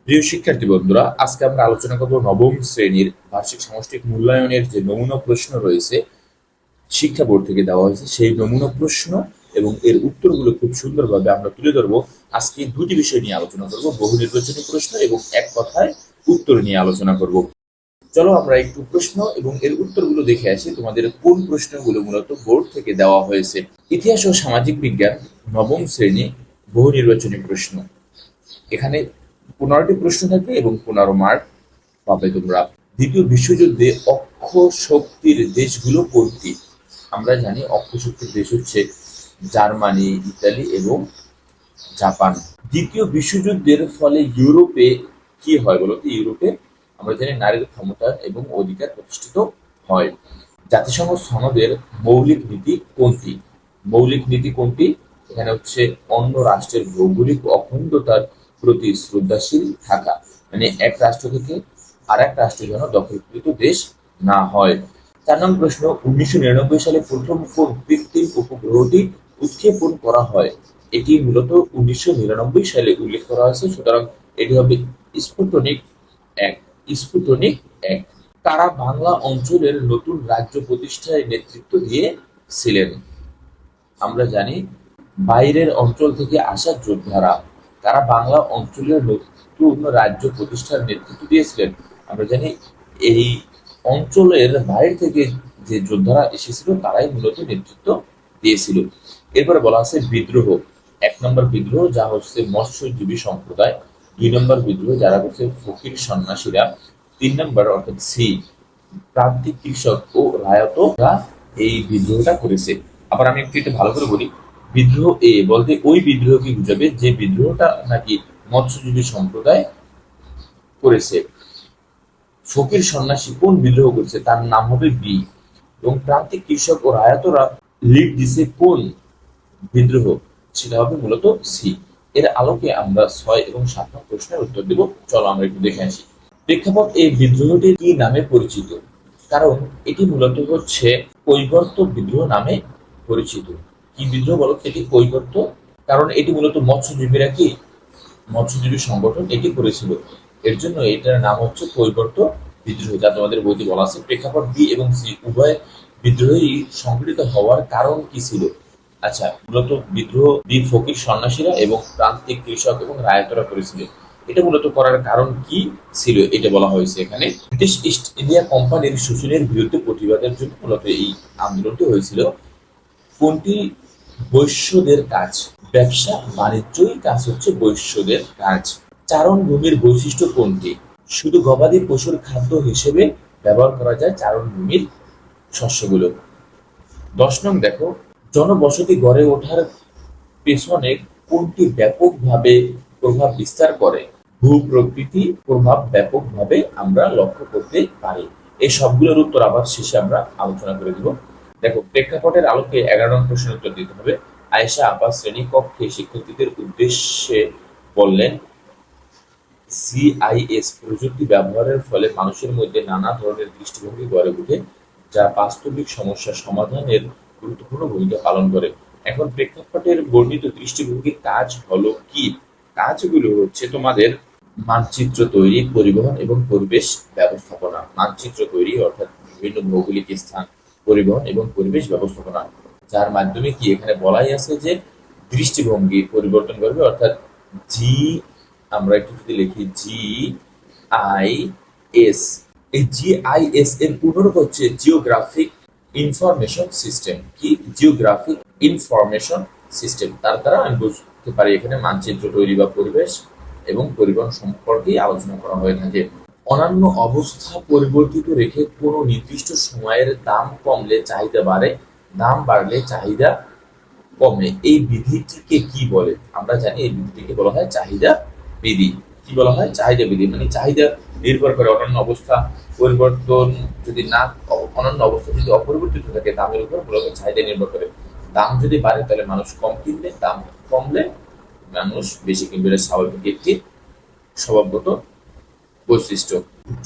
প্রিয় শিক্ষার্থী বন্ধুরা, আজকে আমরা আলোচনা করব নবম শ্রেণীর বার্ষিক সামষ্টিক মূল্যায়নের যে নমুনা প্রশ্ন রয়েছে শিক্ষা বোর্ড থেকে দেওয়া হয়েছে সেই নমুনা প্রশ্ন এবং এর উত্তরগুলো খুব সুন্দরভাবে আমরা তুলে ধরবো। আজকে দুটি বিষয় নিয়ে আলোচনা করব, বহু নির্বাচনী প্রশ্ন এবং এক কথায় উত্তর নিয়ে আলোচনা করব। চলো আমরা একটু প্রশ্ন এবং এর উত্তরগুলো দেখে আসি তোমাদের কোন প্রশ্নগুলো মূলত বোর্ড থেকে দেওয়া হয়েছে। ইতিহাস ও সামাজিক বিজ্ঞান নবম শ্রেণী বহু নির্বাচনী প্রশ্ন। এখানে 15টি প্রশ্ন থাকবে এবং 15 মার্ক পাবে তোমরা। দ্বিতীয় বিশ্বযুদ্ধে অক্ষ শক্তির দেশগুলো কোনটি? আমরা জানি অক্ষ শক্তির দেশ হচ্ছে জার্মানি, ইতালি এবং জাপান। দ্বিতীয় বিশ্বযুদ্ধের ফলে ইউরোপে কি হয় বলতো? ইউরোপে আমরা জানি নারীর ক্ষমতা এবং অধিকার প্রতিষ্ঠিত হয়। জাতিসংঘ সনদের মৌলিক নীতি কোনটি? মৌলিক নীতি কোনটি? এখানে হচ্ছে অন্য রাষ্ট্রের ভৌগোলিক অখণ্ডতার প্রতি শ্রদ্ধাশীল থাকা, মানে এক রাষ্ট্র থেকে আর এক রাষ্ট্র যেন দখলকৃত দেশ না হয়। 4 নম্বর প্রশ্ন, 1999 সালে প্রথম কোন কৃত্রিম উপগ্রহটি উৎক্ষেপণ করা হয়? এটি মূলত 1999 সালে উল্লেখ করা হয়েছে, সুতরাং এটি হবে স্পুটনিক 1। স্পুটনিক 1। কারা বাংলা অঞ্চলের নতুন রাজ্য প্রতিষ্ঠায় নেতৃত্ব দিয়েছিলেন? আমরা জানি বাইরের অঞ্চল থেকে আসা যোদ্ধারা। তারা বাংলা অঞ্চলের নতুন রাজ্য প্রতিষ্ঠার নেতৃত্ব দিয়েছিলেন। আমরা জানি এই অঞ্চলের বাইরে থেকে যে যোদ্ধারা এসেছিল তারাই মূলত নেতৃত্ব দিয়েছিল। এরপরে বলা আছে বিদ্রোহ। 1 নম্বর বিদ্রোহ যা হচ্ছে মৎস্যজীবী সম্প্রদায়। 2 নম্বর বিদ্রোহ যারা হচ্ছে ফকির সন্ন্যাসীরা। 3 নম্বর অর্থাৎ সি, প্রান্তিক কৃষক ও রায়তরা এই বিদ্রোহটা করেছে। আবার আমি একটু ভালো করে বলি, বিদ্রোহ এ বলতে ওই বিদ্রোহকে বুঝাবে যে বিদ্রোহটা নাকি মৎস্যজীবী সম্প্রদায় করেছে। ফকির সন্ন্যাসী কোন বিদ্রোহ করেছে তার নাম হবে বি, এবং প্রান্তিক কৃষক ও রায়তরা লিড দিছে কোন বিদ্রোহ, সেটা হবে মূলত সি। এর আলোকে আমরা 6 এবং 7 নম্বর প্রশ্নের উত্তর দেব। চলো আমরা একটু দেখে আসি। প্রেক্ষাপট এই বিদ্রোহটি কি নামে পরিচিত? কারণ এটি মূলত হচ্ছে কৈবর্ত বিদ্রোহ নামে পরিচিত। কি বিদ্রোহ বলো? এটি কৈবর্ত, কারণ এটি মূলত মৎস্যজীবীরা কি মৎস্যজীবী সংগঠন এটি করেছিল, এর জন্য এটার নাম হচ্ছে কৈবর্ত বিদ্রোহ, যা তোমাদের বইতে বলা আছে। প্রেক্ষাপট বি এবং সি উভয় বিদ্রোহী সংঘটিত হওয়ার কারণ কি ছিল? আচ্ছা, মূলত বিদ্রোহ বীর ফকির সন্ন্যাসীরা এবং প্রান্তিক কৃষক এবং রায়তরা করেছিল। এটা মূলত করার কারণ কি ছিল এটা বলা হয়েছে এখানে। ব্রিটিশ ইস্ট ইন্ডিয়া কোম্পানির শোষণের বিরুদ্ধে প্রতিবাদের জন্য মূলত এই আন্দোলনটি হয়েছিল। কোনটি বৈশ্যদের কাজ? ব্যবসা বাণিজ্যই কাজ হচ্ছে বৈশ্যদের কাজ। চারণভূমির বৈশিষ্ট্য কোনটি? শুধু গবাদি পশুর খাদ্য হিসেবে ব্যবহার করা যায় চারণভূমির শস্যগুলো। 10 নং দেখো, জনবসতি গড়ে ওঠার পেছনে কোনটি ব্যাপকভাবে প্রভাব বিস্তার করে? ভূপ্রকৃতি প্রভাব ব্যাপকভাবে আমরা লক্ষ্য করতে পারি। এই সবগুলোর উত্তর আবার শেষে আমরা আলোচনা করে দিব। দেখো, প্রেক্ষাপটের আলোকে 11 নং প্রশ্নের উত্তর দিতে হবে। আয়েশা আপা শ্রেণীকক্ষে শিক্ষার্থীদের উদ্দেশ্যে বললেন, জিআইএস প্রযুক্তি ব্যবহারের ফলে মানুষের মধ্যে নানা ধরনের দৃষ্টিভঙ্গি গড়ে ওঠে, যা বাস্তবিক সমস্যা সমাধানের গুরুত্বপূর্ণ ভূমিকা পালন করে। এখন প্রেক্ষাপটের বর্ণিত দৃষ্টিভঙ্গির কাজ হলো কি? কাজগুলো হচ্ছে তোমাদের মানচিত্র তৈরি, পরিবহন এবং পরিবেশ ব্যবস্থাপনা। মানচিত্র তৈরি অর্থাৎ বিভিন্ন ভৌগোলিক স্থান, পরিবহন এবং পরিবেশ ব্যবস্থাপনা, যার মাধ্যমে কি এখানে বলাই আছে যে দৃষ্টিভঙ্গি পরিবর্তন করবে, অর্থাৎ জি, আমরা একটু যদি লিখি জি আই এস, এই জিআইএস এর পূর্ণরূপ হচ্ছে জিওগ্রাফিক ইনফরমেশন সিস্টেম। কি? Geographic information system. তার দ্বারা আমি বুঝতে পারি এখানে মানচিত্র তৈরি বা পরিবেশ এবং পরিবহন সম্পর্কে আলোচনা করা হয়ে থাকে। অন্যান্য অবস্থা পরিবর্তিত রেখে কোনো নির্দিষ্ট সময়ের দাম কমলে চাহিদা বাড়ে, দাম বাড়লে চাহিদা কমে, এই বিধিটিকে কি বলে? আমরা জানি এই বিধিটিকে বলা হয় চাহিদা বিধি। কি বলা হয়? চাহিদা বিধি। মানে চাহিদা নির্ভর করে অন্যান্য অবস্থা পরিবর্তন যদি না, অন্যান্য অবস্থা যদি অপরিবর্তিত থাকে দামের উপর মূলত চাহিদা নির্ভর করে। দাম যদি বাড়ে তাহলে মানুষ কম কিনবে, দাম কমলে মানুষ বেশি কিনবে। এটা স্বাভাবিক একটি স্বভাবগত বৈশিষ্ট্য।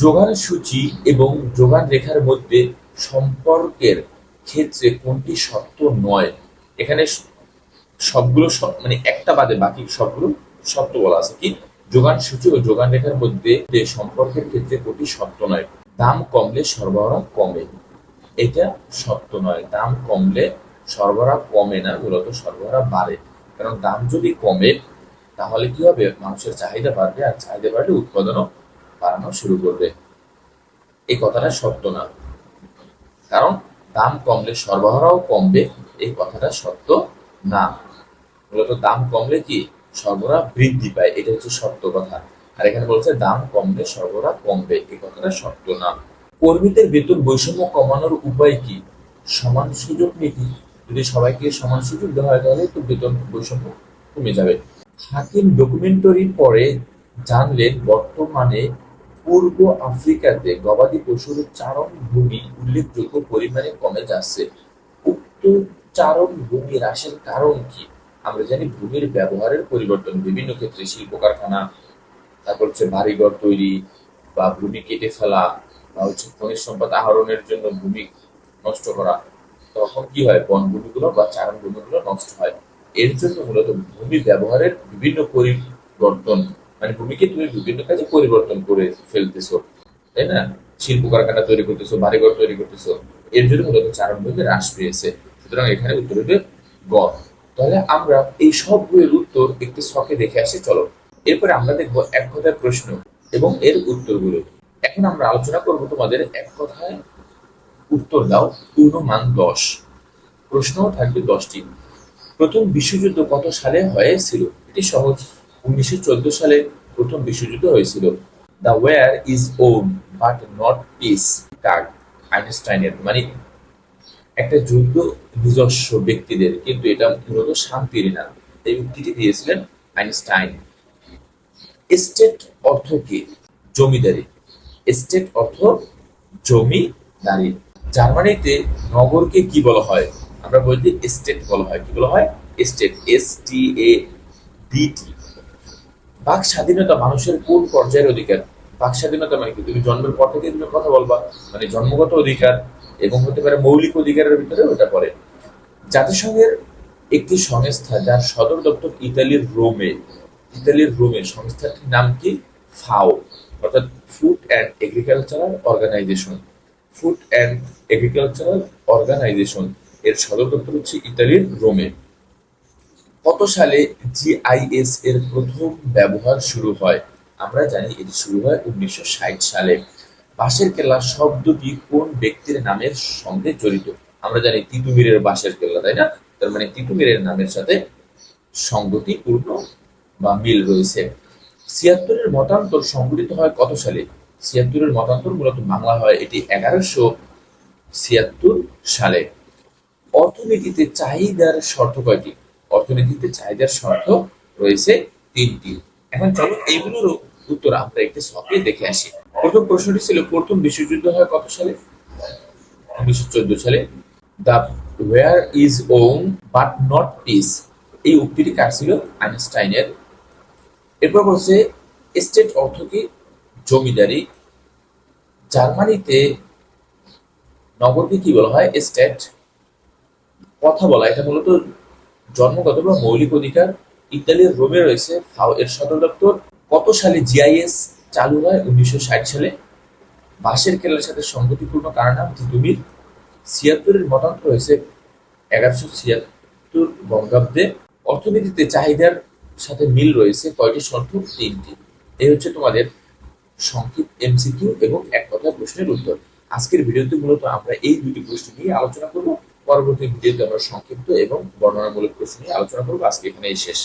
যোগান সূচি এবং যোগান রেখার মধ্যে সম্পর্কের ক্ষেত্রে কোনটি সত্য নয়? এখানে সবগুলো মানে একটা বাদে বাকি সবগুলো সত্য বলা আছে। কি? যোগান সূচি ও যোগান রেখার মধ্যে যে সম্পর্কের ক্ষেত্রে ওটি সত্য নয়। দাম কমলে সরবরাহ কমে, এটা সত্য নয়। দাম কমলে সরবরাহ কমে না, মূলত সরবরাহ বাড়ে। কারণ দাম যদি কমে তাহলে কি হবে, মানুষের চাহিদা বাড়বে, আর চাহিদা বাড়লে উৎপাদনও বাড়ানো শুরু করবে। এই কথাটা সত্য না, কারণ দাম কমলে সরবরাহ কমবে, এই কথাটা সত্য না। মূলত দাম কমলে কি সরবরাহ বৃদ্ধি পায়, এটা হচ্ছে সত্য কথা। আর এখানে বলছে দাম কমলে সরবরাহ কমবে, এই কথাটা সত্য না। কর্মীদের বেতন বৈষম্য কমানোর উপায় কি? সমান সুযোগ নীতি। যদি সবাইকে সমান সুযোগ দেওয়া হয় তাহলে তো বেতন বৈষম্য কমে যাবে। হাকিম ডকুমেন্টারি পরে জানলেন বর্তমানে পূর্ব আফ্রিকাতে গবাদি পশুর চারণ ভূমি উল্লেখযোগ্য পরিমাণে কমে যাচ্ছে। উক্ত চারণ ভূমি হ্রাসের কারণ কি? আমরা জানি ভূমির ব্যবহারের পরিবর্তন বিভিন্ন ক্ষেত্রে, শিল্প কারখানা, তারপর হচ্ছে বাড়িঘর তৈরি, বা ভূমি কেটে ফেলা, বা হচ্ছে খনিজ সম্পদ আহরণের জন্য ভূমি নষ্ট করা, তখন কি হয়, বনভূমিগুলো বা চারণ ভূমিগুলো নষ্ট হয়। এর জন্য মূলত ভূমি ব্যবহারের বিভিন্ন পরিবর্তন, মানে ভূমিকে তুমি বিভিন্ন কাজে পরিবর্তন করে ফেলতেছো, তাই না? শিল্প কারখানা তৈরি করতেছো, বাড়িঘর তৈরি করতেছো, এর জন্য মূলত চারণ ভূমি হ্রাস পেয়েছে। সুতরাং এখানে উত্তর হবে গ। তাহলে আমরা এই সবগুলোর উত্তর একটি ছকে দেখে আসি, চলো। এরপরে আমরা দেখবো এক কথায় প্রশ্ন এবং এর উত্তরগুলো। এখন আমরা আলোচনা করব তোমাদের এক কথায় উত্তর দাও পূর্ণমান 10। প্রশ্নও থাকবে 10টি। প্রথম বিশ্বযুদ্ধ কত সালে হয়েছিল? এটি সহজ, 1914 সালে প্রথম বিশ্বযুদ্ধ হয়েছিল। The war is won but not peace, কার? আইনস্টাইনের। মানে একটা যুদ্ধ নিজস্ব ব্যক্তিদের, কিন্তু এটা মূলত শান্তির না, এই উক্তিটি দিয়েছিলেন আইনস্টাইন। এস্টেট অর্থ কি? জমিদারি। এস্টেট অর্থ জমিদারি। জার্মানিতে নগরকে কি বলা হয়? আমরা বলছি এস্টেট বলা হয়। কি বলা হয়? Estate, STADT। বাক স্বাধীনতা মানুষের কোন পর্যায়ের অধিকার? বাক স্বাধীনতা মানে কি? তুমি জন্মের পর থেকে তুমি কথা বলবা, মানে জন্মগত অধিকার, এবং হতে পারে মৌলিক অধিকারের ভিতরে ওটা পড়ে। জাতিসংঘের একটি সংস্থা যার সদর দপ্তর ইতালির রোমে, ইতালির রোমে, সংস্থাটির নাম কি? ফাও, অর্থাৎ Food and Agricultural Organization. Food and Agricultural Organization, এর সদর দপ্তর হচ্ছে ইতালির রোমে। কত সালে GIS এর প্রথম ব্যবহার শুরু হয়? আমরা জানি এটি শুরু হয় 1960 সালে। বাঁশের কেল্লা শব্দটি কোন ব্যক্তির নামের সঙ্গে জড়িত? আমরা জানি তিতুমিরের বাঁশের কেল্লা, তাই না? তার মানে তিতুমিরের নামের সাথে সঙ্গতিপূর্ণ বা মিল রয়েছে। 76-এর মতান্তর সংঘটিত হয় কত সালে? 76-এর মতান্তর মূলত বাংলা হয় এটি 1176 সালে। অর্থনীতিতে চাহিদার শর্ত কয়টি? অর্থনীতিতে চাহিদার শর্ত রয়েছে 3টি। এখন চলো এইগুলোর উত্তর আমরা একটি ছকে দেখে আসি। প্রথম প্রশ্নটি ছিল প্রথম বিশ্বযুদ্ধ হয় কত সালে? 1914 সালে। The war is won but not peace, এই উক্তিটি কার ছিল? আইনস্টাইনের। এরপর বলছে এস্টেট অর্থ কি? জমিদারি। জার্মানিতে নগরকে কি বলা হয়? এস্টেট। কথা বলা, এটা মূলত জন্মগত বা মৌলিক অধিকার। ইতালির রোমে রয়েছে ফাও এর সদর দপ্তর। কত সালে GIS চালু হয়? 1960 সালে। বাঁশের কেল্লার সাথে সংগতিপূর্ণ কার নাম? তিতুমির। 76-এর মতান্তর হয়েছে 1176 বঙ্গাব্দে। অর্থনীতিতে চাহিদার সাথে মিল রয়েছে কয়টি শর্ত? 3টি। এই হচ্ছে তোমাদের সংক্ষিপ্ত MCQ এবং এক কথায় প্রশ্নের উত্তর। আজকের ভিডিওতে মূলত আমরা এই দুটি প্রশ্ন নিয়ে আলোচনা করব। পরবর্তী ভিডিওতে আমরা সংক্ষিপ্ত এবং বর্ণনামূলক প্রশ্ন নিয়ে আলোচনা করব। আজকে এখানেই শেষ।